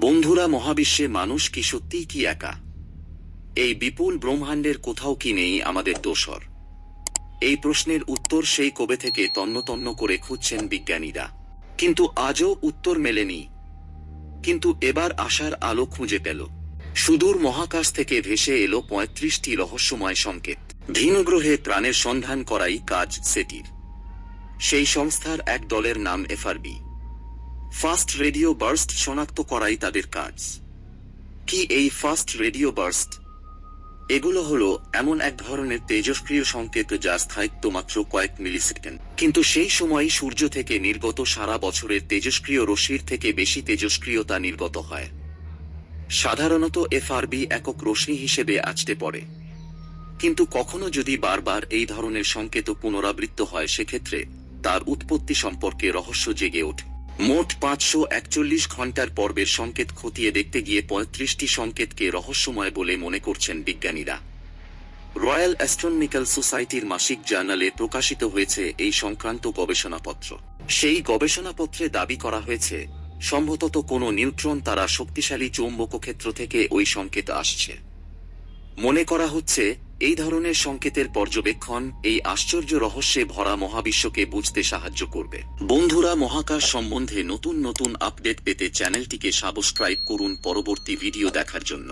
বন্ধুরা, মহাবিশ্বে মানুষ কি সত্যিই কি একা? এই বিপুল ব্রহ্মাণ্ডের কোথাও কি নেই আমাদের দোসর? এই প্রশ্নের উত্তর সেই কবে থেকে তন্ন তন্ন করে খুঁজছেন বিজ্ঞানীরা, কিন্তু আজও উত্তর মেলেনি। কিন্তু এবার আশার আলো খুঁজে পেল। সুদূর মহাকাশ থেকে ভেসে এলো ৩৫টি রহস্যময় সংকেত। ভিন্ন গ্রহে প্রাণের সন্ধান করাই কাজ সেটির। সেই সংস্থার এক দলের নাম এফআরবি, ফাস্ট রেডিও বার্স্ট শনাক্ত করাই তাদের কাজ। কি এই ফাস্ট রেডিও বার্স্ট? এগুলো হলো এমন এক ধরনের তেজস্ক্রিয় সংকেত যার স্থায়িত্ব মাত্র কয়েক মিলিসেকেন্ড, কিন্তু সেই সময় সূর্য থেকে নির্গত সারা বছরের তেজস্ক্রিয় রশ্মির থেকে বেশি তেজস্ক্রিয়তা নির্গত হয়। সাধারণত এফআরবি একক রশ্মি হিসেবে আঁচড়ে পড়ে, কিন্তু কখনো যদি বারবার এই ধরনের সংকেত পুনরাবৃত্ত হয়, সেক্ষেত্রে তার উৎপত্তি সম্পর্কে রহস্য জেগে ওঠে। মোট ৫৪১ ঘন্টার পর্বের সংকেত খতিয়ে দেখতে গিয়ে ৩৫টি সংকেতকে রহস্যময় বলে মনে করছেন বিজ্ঞানীরা। রয়্যাল অ্যাস্ট্রোনমিক্যাল সোসাইটির মাসিক জার্নালে প্রকাশিত হয়েছে এই সংক্রান্ত গবেষণাপত্র। সেই গবেষণাপত্রে দাবি করা হয়েছে, সম্ভবত কোনো নিউট্রন তারা শক্তিশালী চৌম্বকক্ষেত্র থেকে ওই সংকেত আসছে। মনে করা হচ্ছে এই ধরনের সংকেতের পর্যবেক্ষণ এই আশ্চর্য রহস্যে ভরা মহাবিশ্বকে বুঝতে সাহায্য করবে। বন্ধুরা, মহাকাশ সম্বন্ধে নতুন নতুন আপডেট পেতে চ্যানেলটিকে সাবস্ক্রাইব করুন পরবর্তী ভিডিও দেখার জন্য।